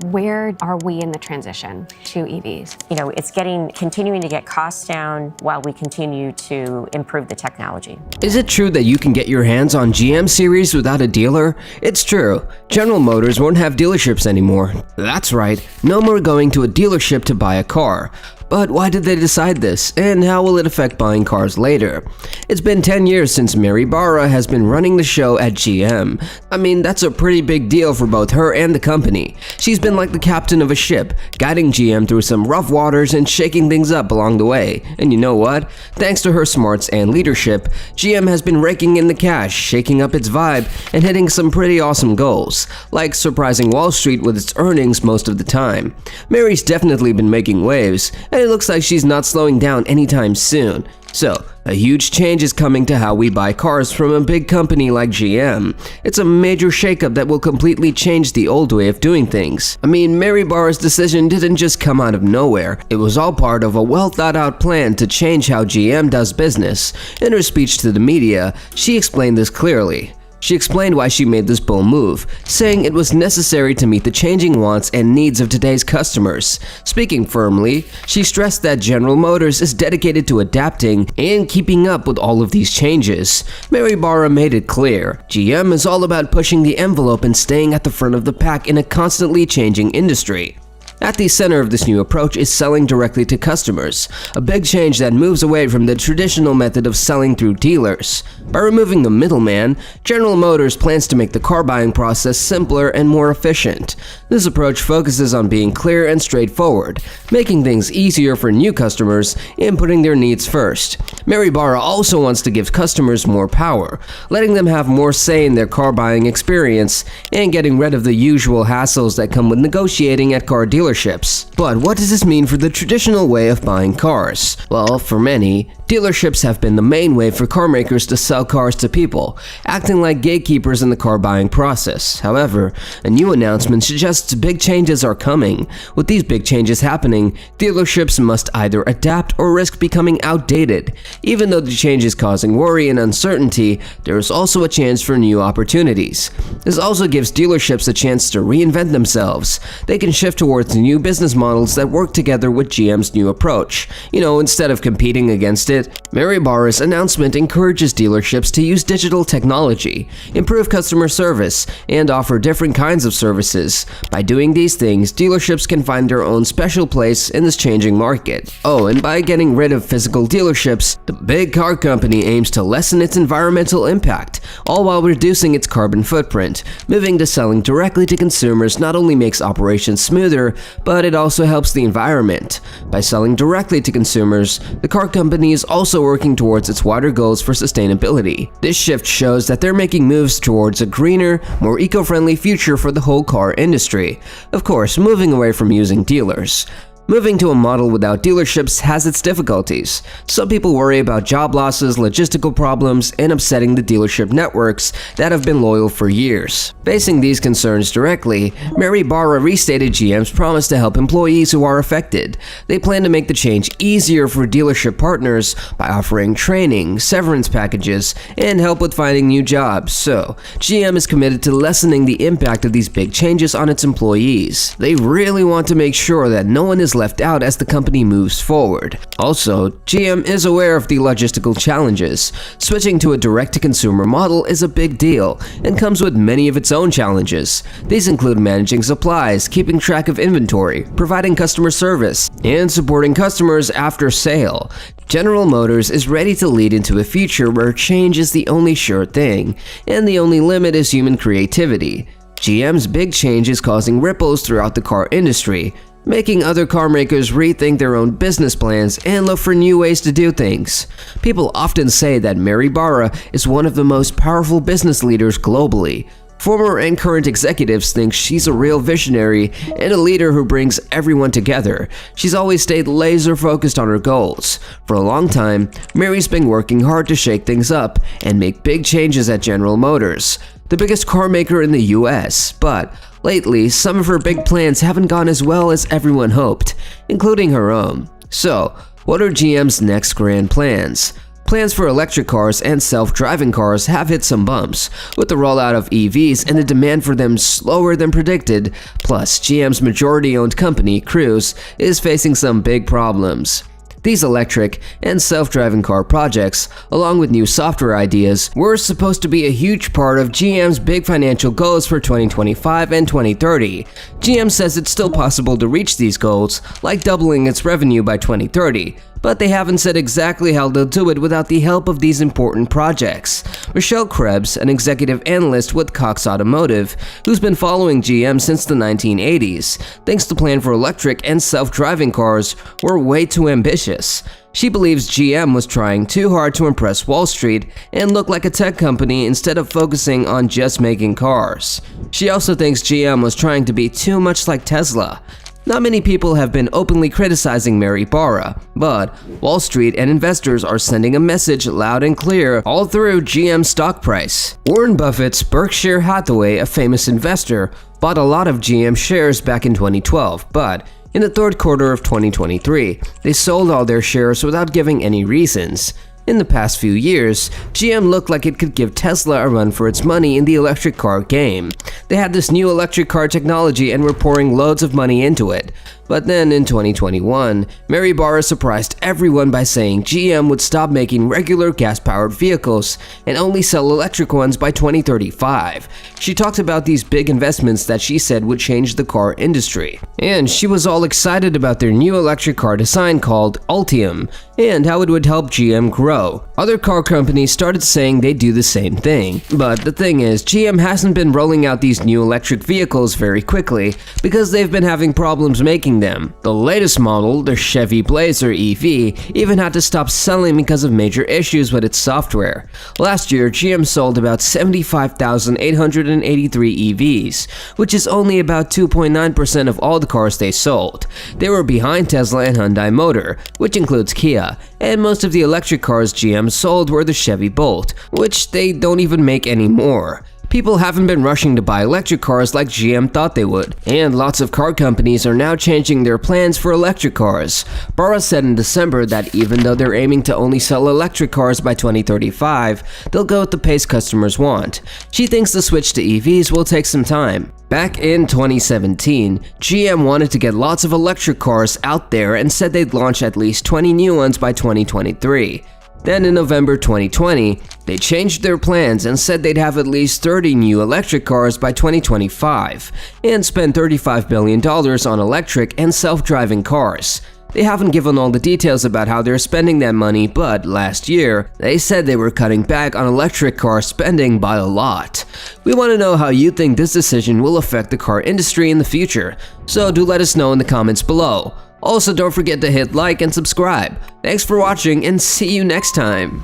Where are we in the transition to EVs? It's continuing to get costs down while we continue to improve the technology. Is it true that you can get your hands on GM series without a dealer? It's true. General Motors won't have dealerships anymore. That's right, no more going to a dealership to buy a car. But why did they decide this, and how will it affect buying cars later? It's been 10 years since Mary Barra has been running the show at GM. I mean, that's a pretty big deal for both her and the company. She's been like the captain of a ship, guiding GM through some rough waters and shaking things up along the way. And you know what? Thanks to her smarts and leadership, GM has been raking in the cash, shaking up its vibe, and hitting some pretty awesome goals, like surprising Wall Street with its earnings most of the time. Mary's definitely been making waves, and it looks like she's not slowing down anytime soon. So, a huge change is coming to how we buy cars from a big company like GM. It's a major shakeup that will completely change the old way of doing things. I mean, Mary Barra's decision didn't just come out of nowhere. It was all part of a well thought out plan to change how GM does business. In her speech to the media, she explained this clearly. She explained why she made this bold move, saying it was necessary to meet the changing wants and needs of today's customers. Speaking firmly, she stressed that General Motors is dedicated to adapting and keeping up with all of these changes. Mary Barra made it clear, GM is all about pushing the envelope and staying at the front of the pack in a constantly changing industry. At the center of this new approach is selling directly to customers, a big change that moves away from the traditional method of selling through dealers. By removing the middleman, General Motors plans to make the car buying process simpler and more efficient. This approach focuses on being clear and straightforward, making things easier for new customers and putting their needs first. Mary Barra also wants to give customers more power, letting them have more say in their car buying experience and getting rid of the usual hassles that come with negotiating at car dealerships. But what does this mean for the traditional way of buying cars? Well, for many, dealerships have been the main way for car makers to sell cars to people, acting like gatekeepers in the car buying process. However, a new announcement suggests big changes are coming. With these big changes happening, dealerships must either adapt or risk becoming outdated. Even though the change is causing worry and uncertainty, there is also a chance for new opportunities. This also gives dealerships a chance to reinvent themselves. They can shift towards new business models that work together with GM's new approach. Instead of competing against it, Mary Barra's announcement encourages dealerships to use digital technology, improve customer service, and offer different kinds of services. By doing these things, dealerships can find their own special place in this changing market. Oh, and by getting rid of physical dealerships, the big car company aims to lessen its environmental impact, all while reducing its carbon footprint. Moving to selling directly to consumers not only makes operations smoother, but it also helps the environment. By selling directly to consumers, the car company is also working towards its wider goals for sustainability. This shift shows that they're making moves towards a greener, more eco-friendly future for the whole car industry. Of course, moving away from using dealers. Moving to a model without dealerships has its difficulties. Some people worry about job losses, logistical problems, and upsetting the dealership networks that have been loyal for years. Facing these concerns directly, Mary Barra restated GM's promise to help employees who are affected. They plan to make the change easier for dealership partners by offering training, severance packages, and help with finding new jobs. So, GM is committed to lessening the impact of these big changes on its employees. They really want to make sure that no one is left out as the company moves forward. Also, GM is aware of the logistical challenges. Switching to a direct-to-consumer model is a big deal and comes with many of its own challenges. These include managing supplies, keeping track of inventory, providing customer service, and supporting customers after sale. General Motors is ready to lead into a future where change is the only sure thing, and the only limit is human creativity. GM's big change is causing ripples throughout the car industry, making other car makers rethink their own business plans and look for new ways to do things. People often say that Mary Barra is one of the most powerful business leaders globally. Former and current executives think she's a real visionary and a leader who brings everyone together. She's always stayed laser focused on her goals. For a long time, Mary's been working hard to shake things up and make big changes at General Motors, the biggest car maker in the US, but lately, some of her big plans haven't gone as well as everyone hoped, including her own. So, what are GM's next grand plans? Plans for electric cars and self-driving cars have hit some bumps, with the rollout of EVs and the demand for them slower than predicted. Plus, GM's majority-owned company, Cruise, is facing some big problems. These electric and self-driving car projects, along with new software ideas, were supposed to be a huge part of GM's big financial goals for 2025 and 2030. GM says it's still possible to reach these goals, like doubling its revenue by 2030, but they haven't said exactly how they'll do it without the help of these important projects. Michelle Krebs, an executive analyst with Cox Automotive, who's been following GM since the 1980s, thinks the plan for electric and self-driving cars were way too ambitious. She believes GM was trying too hard to impress Wall Street and look like a tech company instead of focusing on just making cars. She also thinks GM was trying to be too much like Tesla. Not many people have been openly criticizing Mary Barra, but Wall Street and investors are sending a message loud and clear all through GM's stock price. Warren Buffett's Berkshire Hathaway, a famous investor, bought a lot of GM shares back in 2012, but in the third quarter of 2023, they sold all their shares without giving any reasons. In the past few years, GM looked like it could give Tesla a run for its money in the electric car game. They had this new electric car technology and were pouring loads of money into it. But then in 2021, Mary Barra surprised everyone by saying GM would stop making regular gas-powered vehicles and only sell electric ones by 2035. She talked about these big investments that she said would change the car industry. And she was all excited about their new electric car design called Ultium and how it would help GM grow. Other car companies started saying they'd do the same thing. But the thing is, GM hasn't been rolling out these new electric vehicles very quickly because they've been having problems making them. The latest model, the Chevy Blazer EV, even had to stop selling because of major issues with its software. Last year, GM sold about 75,883 EVs, which is only about 2.9% of all the cars they sold. They were behind Tesla and Hyundai Motor, which includes Kia, and most of the electric cars GM sold were the Chevy Bolt, which they don't even make anymore. People haven't been rushing to buy electric cars like GM thought they would, and lots of car companies are now changing their plans for electric cars. Barra said in December that even though they're aiming to only sell electric cars by 2035, they'll go at the pace customers want. She thinks the switch to EVs will take some time. Back in 2017, GM wanted to get lots of electric cars out there and said they'd launch at least 20 new ones by 2023. Then in November 2020, they changed their plans and said they'd have at least 30 new electric cars by 2025 and spend $35 billion on electric and self-driving cars. They haven't given all the details about how they're spending that money, but last year, they said they were cutting back on electric car spending by a lot. We want to know how you think this decision will affect the car industry in the future, so do let us know in the comments below. Also, don't forget to hit like and subscribe. Thanks for watching and see you next time.